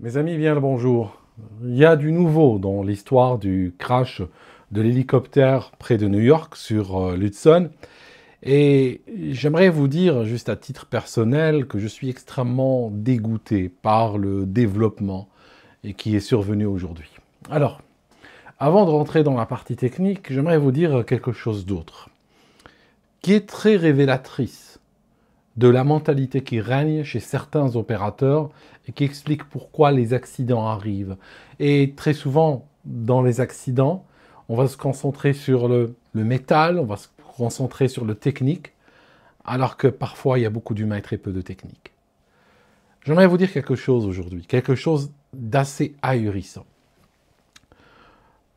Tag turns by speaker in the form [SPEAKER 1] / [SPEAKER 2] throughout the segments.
[SPEAKER 1] Mes amis, bien le bonjour. Il y a du nouveau dans l'histoire du crash de l'hélicoptère près de New York sur l'Hudson. Et j'aimerais vous dire, juste à titre personnel, que je suis extrêmement dégoûté par le développement et qui est survenu aujourd'hui. Alors, avant de rentrer dans la partie technique, j'aimerais vous dire quelque chose d'autre, qui est très révélatrice de la mentalité qui règne chez certains opérateurs et qui explique pourquoi les accidents arrivent. Et très souvent, dans les accidents, on va se concentrer sur le métal, on va se concentrer sur le technique, alors que parfois il y a beaucoup d'humain et très peu de technique. J'aimerais vous dire quelque chose aujourd'hui, quelque chose d'assez ahurissant.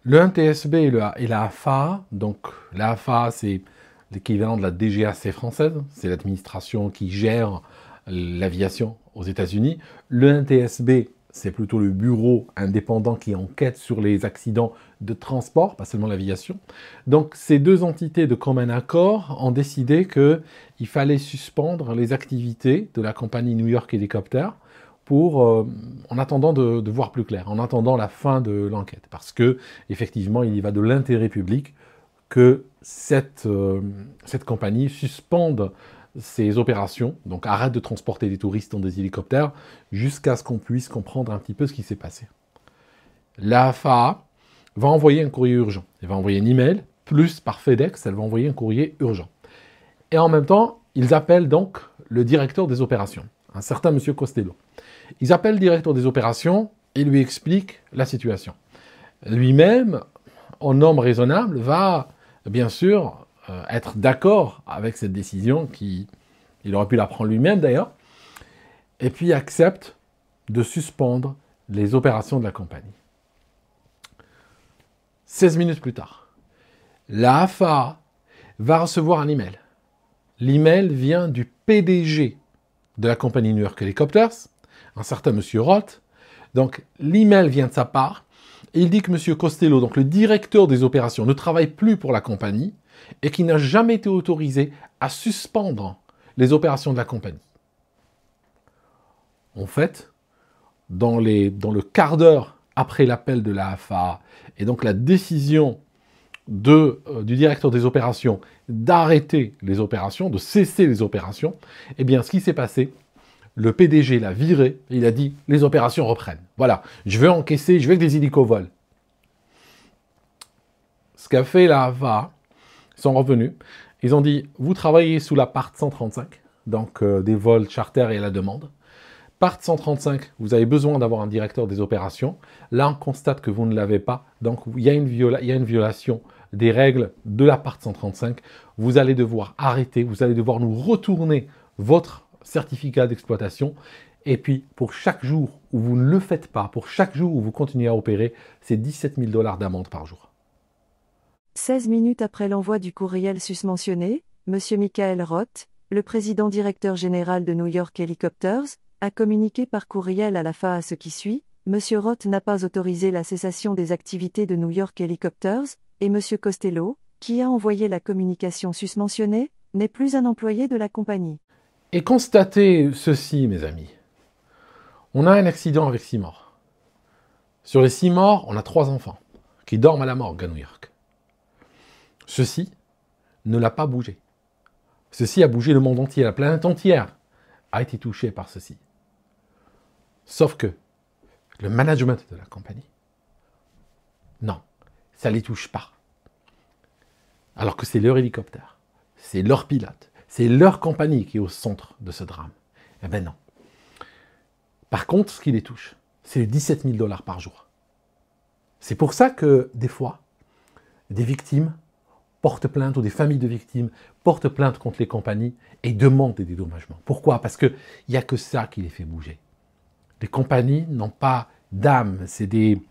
[SPEAKER 1] Le NTSB et la AFA, donc la AFA c'est l'équivalent de la DGAC française, c'est l'administration qui gère l'aviation aux États-Unis. Le NTSB, c'est plutôt le bureau indépendant qui enquête sur les accidents de transport, pas seulement l'aviation. Donc ces deux entités de commun accord ont décidé qu'il fallait suspendre les activités de la compagnie New York Helicopter en attendant de voir plus clair, en attendant la fin de l'enquête. Parce que, effectivement, il y va de l'intérêt public que cette compagnie suspende ses opérations, donc arrête de transporter des touristes dans des hélicoptères, jusqu'à ce qu'on puisse comprendre un petit peu ce qui s'est passé. La FAA va envoyer un courrier urgent. Elle va envoyer un email, plus par FedEx, elle va envoyer un courrier urgent. Et en même temps, ils appellent donc le directeur des opérations, un certain monsieur Costello. Ils appellent le directeur des opérations et lui expliquent la situation. Lui-même, en homme raisonnable, va bien sûr être d'accord avec cette décision, il aurait pu la prendre lui-même d'ailleurs, et puis accepte de suspendre les opérations de la compagnie. 16 minutes plus tard, la AFA va recevoir un email. L'email vient du PDG de la compagnie New York Helicopters, un certain monsieur Roth. Donc l'email vient de sa part, et il dit que monsieur Costello, donc le directeur des opérations, ne travaille plus pour la compagnie et qu'il n'a jamais été autorisé à suspendre les opérations de la compagnie. En fait, dans le quart d'heure après l'appel de la AFA et donc la décision du directeur des opérations d'arrêter les opérations, de cesser les opérations, eh bien, ce qui s'est passé, le PDG l'a viré et il a dit « les opérations reprennent ». Voilà, je veux encaisser, je veux que des hélicos volent. Ce qu'a fait la AFA, ils sont revenus, ils ont dit « vous travaillez sous la part 135 », donc des vols charter et à la demande. Part 135, vous avez besoin d'avoir un directeur des opérations. Là, on constate que vous ne l'avez pas. Donc, il y a une violation des règles de la part 135. Vous allez devoir arrêter, vous allez devoir nous retourner votre certificat d'exploitation. Et puis, pour chaque jour où vous ne le faites pas, pour chaque jour où vous continuez à opérer, c'est 17 000 $ d'amende par jour.
[SPEAKER 2] 16 minutes après l'envoi du courriel susmentionné, M. Michael Roth, le président directeur général de New York Helicopters, a communiqué par courriel à la FAA ce qui suit. M. Roth n'a pas autorisé la cessation des activités de New York Helicopters, et M. Costello, qui a envoyé la communication susmentionnée, n'est plus un employé de la compagnie.
[SPEAKER 1] Et constatez ceci, mes amis. On a un accident avec 6 morts. Sur les 6 morts, on a 3 enfants qui dorment à la morgue à New York. Ceci ne l'a pas bougé. Ceci a bougé le monde entier, la planète entière a été touchée par ceci. Sauf que le management de la compagnie, non, ça ne les touche pas. Alors que c'est leur hélicoptère, c'est leur pilote, c'est leur compagnie qui est au centre de ce drame. Eh bien non. Par contre, ce qui les touche, c'est les 17 000 $ par jour. C'est pour ça que, des fois, des victimes portent plainte, ou des familles de victimes portent plainte contre les compagnies et demandent des dédommagements. Pourquoi? Parce qu'il n'y a que ça qui les fait bouger. Les compagnies n'ont pas d'âme, c'est des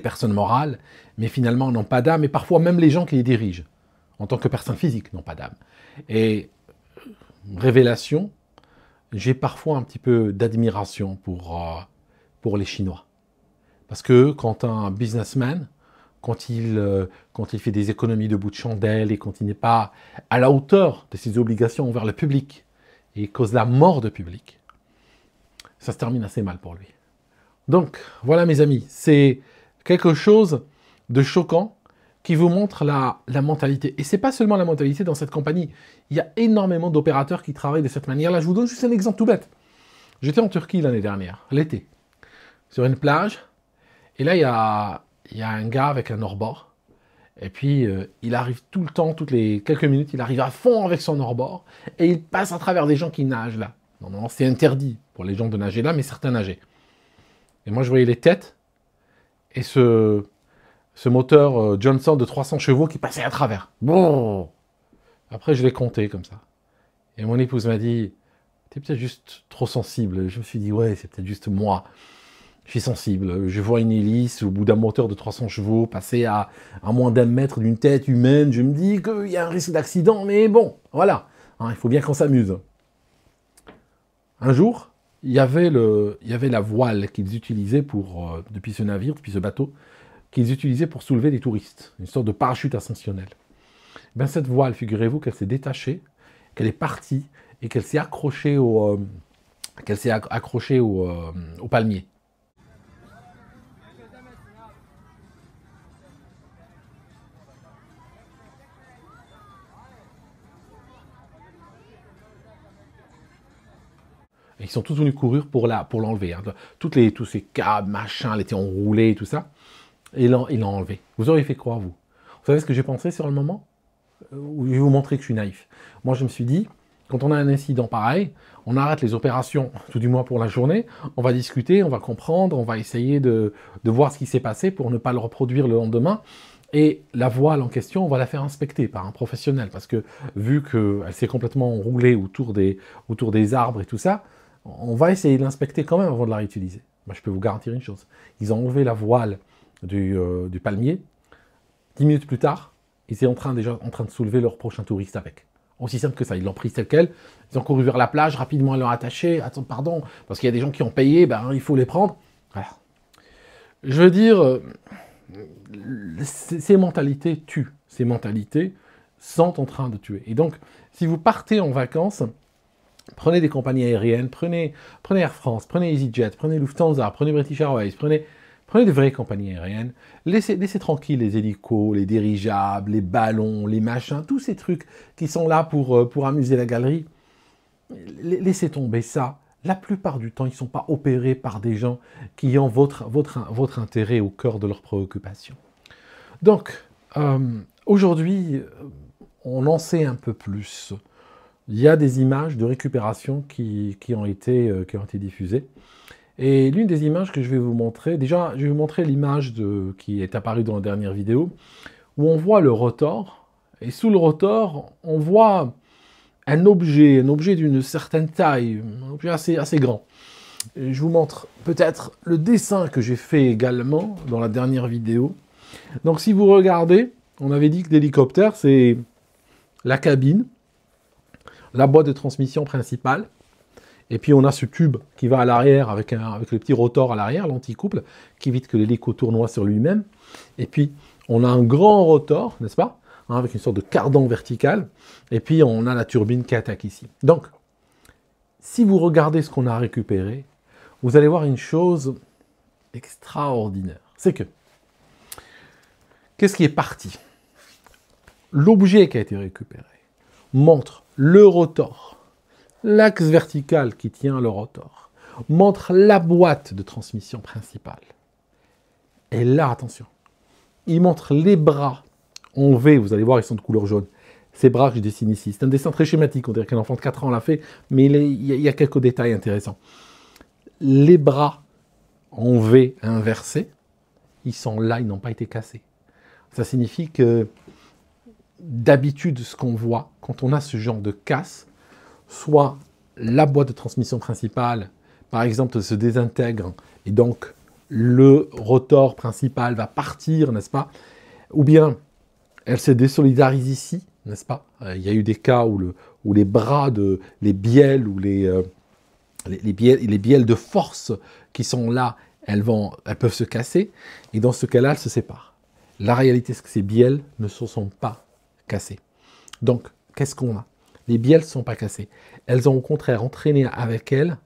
[SPEAKER 1] personnes morales, mais finalement n'ont pas d'âme, et parfois même les gens qui les dirigent, en tant que personnes physiques, n'ont pas d'âme. Et révélation, j'ai parfois un petit peu d'admiration pour les Chinois. Parce que quand un businessman, quand il fait des économies de bout de chandelle et quand il n'est pas à la hauteur de ses obligations envers le public et cause la mort de public, ça se termine assez mal pour lui. Donc, voilà mes amis, c'est quelque chose de choquant qui vous montre la mentalité. Et ce n'est pas seulement la mentalité dans cette compagnie. Il y a énormément d'opérateurs qui travaillent de cette manière-là. Je vous donne juste un exemple tout bête. J'étais en Turquie l'année dernière, l'été, sur une plage. Et là, il y a un gars avec un hors-bord. Et puis, il arrive tout le temps, toutes les quelques minutes, il arrive à fond avec son hors-bord. Et il passe à travers des gens qui nagent là. Non, c'est interdit pour les gens de nager là, mais certains nageaient. Et moi, je voyais les têtes. Et ce moteur Johnson de 300 chevaux qui passait à travers. Bon. Après, je l'ai compté comme ça. Et mon épouse m'a dit, t'es peut-être juste trop sensible. Je me suis dit, ouais, c'est peut-être juste moi. Je suis sensible. Je vois une hélice au bout d'un moteur de 300 chevaux passer à moins d'un mètre d'une tête humaine. Je me dis qu'il y a un risque d'accident, mais bon, voilà. Hein, il faut bien qu'on s'amuse. Un jour, il y avait la voile qu'ils utilisaient depuis ce navire, depuis ce bateau, qu'ils utilisaient pour soulever les touristes. Une sorte de parachute ascensionnel. Ben, cette voile, figurez-vous qu'elle s'est détachée, qu'elle est partie et qu'elle s'est accrochée au palmier. Et ils sont tous venus courir pour l'enlever. Hein. Tous ces câbles, machins, elle était enroulée et tout ça. Et ils l'ont enlevé. Vous auriez fait quoi, vous? Vous savez ce que j'ai pensé sur le moment? Je vais vous montrer que je suis naïf. Moi, je me suis dit, quand on a un incident pareil, on arrête les opérations, tout du moins pour la journée, on va discuter, on va comprendre, on va essayer de voir ce qui s'est passé pour ne pas le reproduire le lendemain. Et la voile en question, on va la faire inspecter par un professionnel, parce que vu qu'elle s'est complètement enroulée autour des arbres et tout ça, on va essayer de l'inspecter quand même avant de la réutiliser. Moi, je peux vous garantir une chose. Ils ont enlevé la voile du palmier. 10 minutes plus tard, ils étaient déjà en train de soulever leur prochain touriste avec. Aussi simple que ça. Ils l'ont pris tel quel. Ils ont couru vers la plage. Rapidement, ils l'ont attaché. Attends, pardon, parce qu'il y a des gens qui ont payé. Ben, il faut les prendre. Voilà. Je veux dire, ces mentalités tuent. Ces mentalités sont en train de tuer. Et donc, si vous partez en vacances, prenez des compagnies aériennes, prenez Air France, prenez EasyJet, prenez Lufthansa, prenez British Airways, prenez des vraies compagnies aériennes, laissez tranquilles les hélicos, les dirigeables, les ballons, les machins, tous ces trucs qui sont là pour amuser la galerie. Laissez tomber ça. La plupart du temps, ils ne sont pas opérés par des gens qui ont votre intérêt au cœur de leurs préoccupations. Donc, aujourd'hui, on en sait un peu plus. Il y a des images de récupération qui ont été diffusées. Et l'une des images que je vais vous montrer, déjà, je vais vous montrer l'image qui est apparue dans la dernière vidéo, où on voit le rotor, et sous le rotor, on voit un objet d'une certaine taille, un objet assez grand. Et je vous montre peut-être le dessin que j'ai fait également dans la dernière vidéo. Donc si vous regardez, on avait dit que l'hélicoptère, c'est la cabine, la boîte de transmission principale, et puis on a ce tube qui va à l'arrière avec le petit rotor à l'arrière, l'anticouple, qui évite que l'hélico tournoie sur lui-même. Et puis on a un grand rotor, n'est-ce pas, hein, avec une sorte de cardan vertical. Et puis on a la turbine qui attaque ici. Donc, si vous regardez ce qu'on a récupéré, vous allez voir une chose extraordinaire. C'est que, qu'est-ce qui est parti? L'objet qui a été récupéré montre le rotor, l'axe vertical qui tient le rotor, montre la boîte de transmission principale. Et là, attention, il montre les bras en V, vous allez voir, ils sont de couleur jaune. Ces bras que je dessine ici, c'est un dessin très schématique, on dirait qu'un enfant de 4 ans l'a fait, mais il y a quelques détails intéressants. Les bras en V inversés, ils sont là, ils n'ont pas été cassés. Ça signifie que d'habitude, ce qu'on voit quand on a ce genre de casse, soit la boîte de transmission principale, par exemple, se désintègre, et donc le rotor principal va partir, n'est-ce pas? Ou bien elle se désolidarise ici, n'est-ce pas? Il y a eu des cas où les bras, les bielles ou les bielles de force qui sont là, elles peuvent se casser, et dans ce cas-là, elles se séparent. La réalité, c'est que ces bielles ne se sont pas cassées. Donc, qu'est-ce qu'on a? Les bielles ne sont pas cassées. Elles ont au contraire entraîné avec elles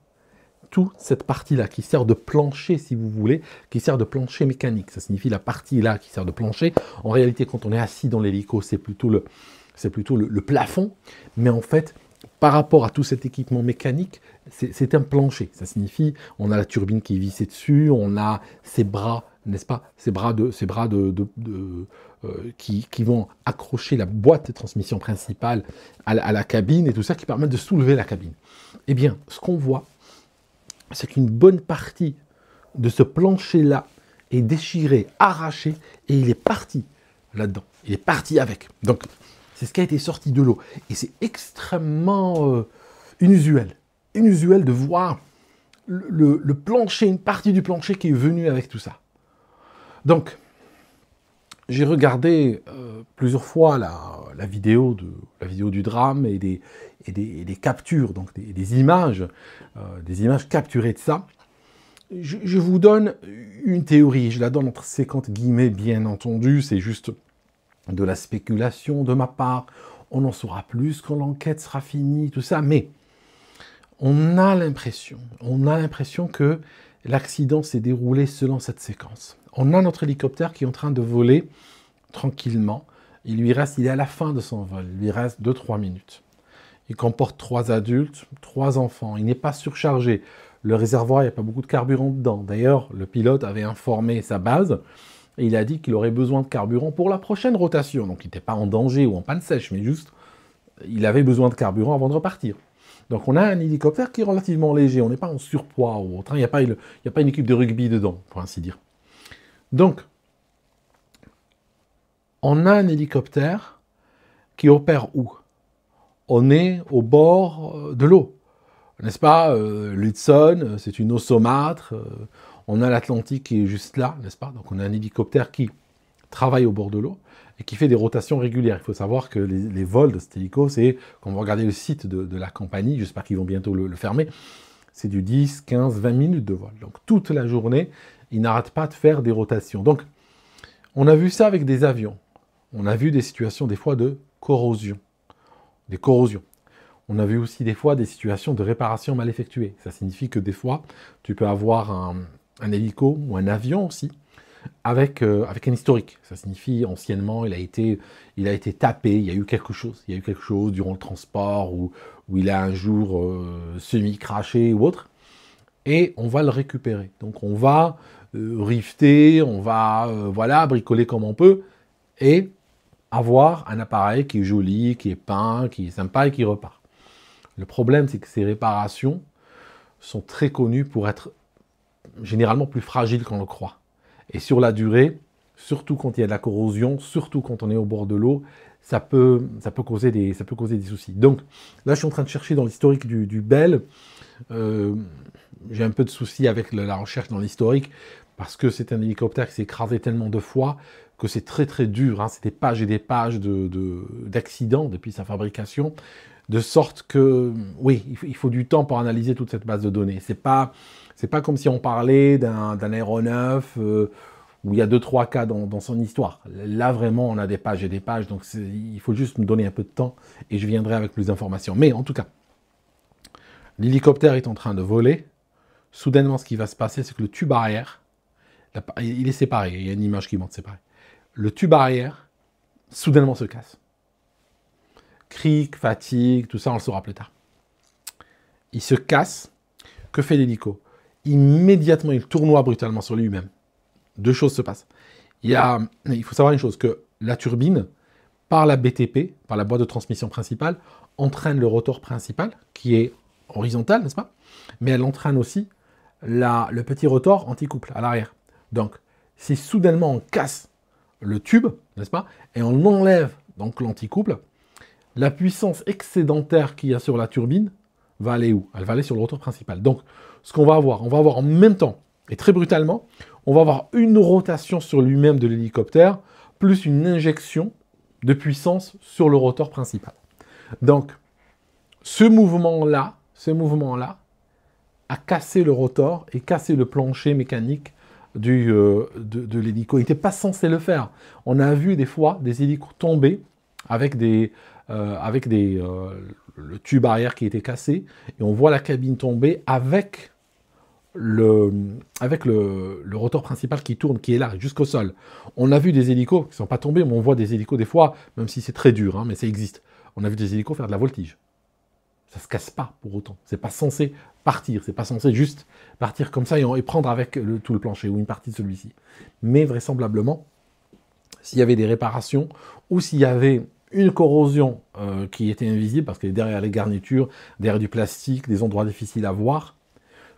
[SPEAKER 1] surtout cette partie-là qui sert de plancher, si vous voulez, qui sert de plancher mécanique. Ça signifie la partie-là qui sert de plancher. En réalité, quand on est assis dans l'hélico, c'est plutôt le plafond. Mais en fait, par rapport à tout cet équipement mécanique, c'est un plancher. Ça signifie, on a la turbine qui est vissée dessus, on a ces bras, n'est-ce pas, qui vont accrocher la boîte de transmission principale à la cabine et tout ça qui permettent de soulever la cabine. Eh bien, ce qu'on voit, c'est qu'une bonne partie de ce plancher-là est déchiré, arraché, et il est parti là-dedans. Il est parti avec. Donc, c'est ce qui a été sorti de l'eau. Et c'est extrêmement inusuel. Inusuel de voir le plancher, une partie du plancher qui est venue avec tout ça. Donc, j'ai regardé plusieurs fois la vidéo du drame et des captures, donc des images capturées de ça. Je vous donne une théorie, je la donne entre 50 guillemets, bien entendu, c'est juste de la spéculation de ma part. On en saura plus quand l'enquête sera finie, tout ça, mais on a l'impression que l'accident s'est déroulé selon cette séquence. On a notre hélicoptère qui est en train de voler tranquillement. Il est à la fin de son vol. Il lui reste 2-3 minutes. Il comporte 3 adultes, 3 enfants. Il n'est pas surchargé. Le réservoir, il n'y a pas beaucoup de carburant dedans. D'ailleurs, le pilote avait informé sa base et il a dit qu'il aurait besoin de carburant pour la prochaine rotation. Donc, il n'était pas en danger ou en panne sèche, mais juste, il avait besoin de carburant avant de repartir. Donc, on a un hélicoptère qui est relativement léger. On n'est pas en surpoids ou autre. Il n'y a pas une équipe de rugby dedans, pour ainsi dire. Donc, on a un hélicoptère qui opère où? On est au bord de l'eau, n'est-ce pas? L'Hudson, c'est une eau saumâtre. On a l'Atlantique qui est juste là, n'est-ce pas? Donc, on a un hélicoptère qui travaille au bord de l'eau et qui fait des rotations régulières. Il faut savoir que les vols de cet hélico, c'est, quand vous regardez le site de la compagnie, j'espère qu'ils vont bientôt le fermer, c'est du 10, 15, 20 minutes de vol. Donc, toute la journée, ils n'arrêtent pas de faire des rotations. Donc, on a vu ça avec des avions. On a vu des situations, des fois, de corrosion. Des corrosions. On a vu aussi, des fois, des situations de réparation mal effectuées. Ça signifie que, des fois, tu peux avoir un hélico ou un avion aussi, avec un historique. Ça signifie, anciennement, il a été tapé, il y a eu quelque chose. Il y a eu quelque chose durant le transport, où il a un jour semi-craché ou autre. Et on va le récupérer. Donc, on va rifter, on va bricoler comme on peut, et avoir un appareil qui est joli, qui est peint, qui est sympa et qui repart. Le problème, c'est que ces réparations sont très connues pour être généralement plus fragiles qu'on le croit. Et sur la durée, surtout quand il y a de la corrosion, surtout quand on est au bord de l'eau, ça peut causer des soucis. Donc là, je suis en train de chercher dans l'historique du Bell. J'ai un peu de soucis avec la recherche dans l'historique, parce que c'est un hélicoptère qui s'est écrasé tellement de fois que c'est très très dur. Hein. C'est des pages et des pages d'accidents depuis sa fabrication, de sorte que, oui, il faut du temps pour analyser toute cette base de données. C'est pas comme si on parlait d'un aéronef où il y a 2-3 cas dans son histoire. Là, vraiment, on a des pages et des pages, donc il faut juste me donner un peu de temps et je viendrai avec plus d'informations. Mais en tout cas, l'hélicoptère est en train de voler. Soudainement, ce qui va se passer, c'est que le tube arrière, il est séparé, il y a une image qui montre séparé. Le tube arrière, soudainement se casse. Cric, fatigue, tout ça, on le saura plus tard. Il se casse. Que fait l'hélico? Immédiatement, il tournoie brutalement sur lui-même. 2 choses se passent. Il faut savoir une chose, que la turbine, par la BTP, par la boîte de transmission principale, entraîne le rotor principal, qui est horizontal, n'est-ce pas? Mais elle entraîne aussi le petit rotor anti-couple à l'arrière. Donc, si soudainement on casse le tube, n'est-ce pas, et on enlève donc l'anti-couple, la puissance excédentaire qu'il y a sur la turbine va aller où? Elle va aller sur le rotor principal. Donc, ce qu'on va avoir en même temps, et très brutalement, on va avoir une rotation sur lui-même de l'hélicoptère, plus une injection de puissance sur le rotor principal. Donc, ce mouvement-là a cassé le rotor et cassé le plancher mécanique de l'hélico. Il n'était pas censé le faire. On a vu des fois des hélicos tomber avec le tube arrière qui était cassé, et on voit la cabine tomber avec avec le rotor principal qui tourne, qui est là, jusqu'au sol. On a vu des hélicos qui ne sont pas tombés, mais on voit des hélicos des fois, même si c'est très dur, hein, mais ça existe. On a vu des hélicos faire de la voltige. Ça ne se casse pas pour autant. C'est pas censé partir, c'est pas censé juste partir comme ça et prendre avec tout le plancher, ou une partie de celui-ci. Mais vraisemblablement, s'il y avait des réparations, ou s'il y avait une corrosion qui était invisible, parce que derrière les garnitures, derrière du plastique, des endroits difficiles à voir,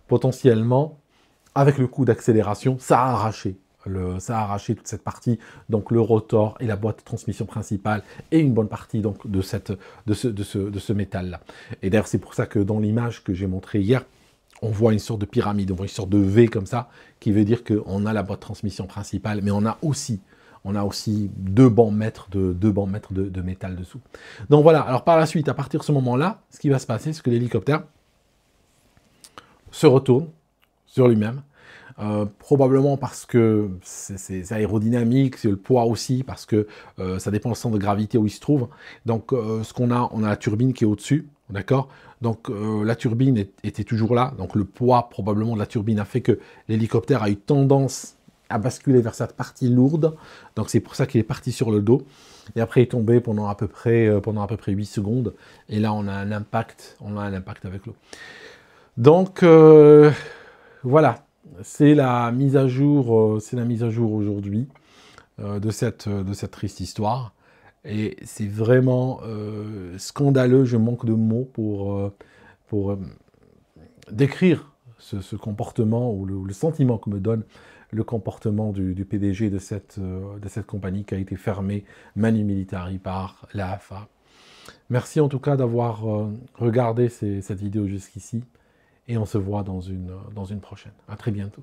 [SPEAKER 1] potentiellement, avec le coup d'accélération, ça a arraché. Ça a arraché toute cette partie, donc le rotor et la boîte de transmission principale, et une bonne partie donc, de ce métal-là. Et d'ailleurs, c'est pour ça que dans l'image que j'ai montrée hier, on voit une sorte de pyramide, on voit une sorte de V comme ça, qui veut dire qu'on a la boîte de transmission principale, mais on a aussi deux bancs mètres de métal dessous. Donc voilà, alors par la suite, à partir de ce moment-là, ce qui va se passer, c'est que l'hélicoptère se retourne sur lui-même, probablement parce que c'est aérodynamique, c'est le poids aussi, parce que ça dépend du centre de gravité où il se trouve. Donc ce qu'on a, on a la turbine qui est au-dessus, d'accord? Donc la turbine était toujours là, donc le poids probablement de la turbine a fait que l'hélicoptère a eu tendance à basculer vers cette partie lourde, donc c'est pour ça qu'il est parti sur le dos, et après il est tombé pendant à peu près 8 secondes, et là on a un impact avec l'eau. Donc voilà, c'est la mise à jour aujourd'hui de cette triste histoire. Et c'est vraiment scandaleux, je manque de mots pour décrire ce comportement ou le sentiment que me donne le comportement du PDG de cette compagnie qui a été fermée manu militari par la AFA. Merci en tout cas d'avoir regardé cette vidéo jusqu'ici et on se voit dans une prochaine. À très bientôt.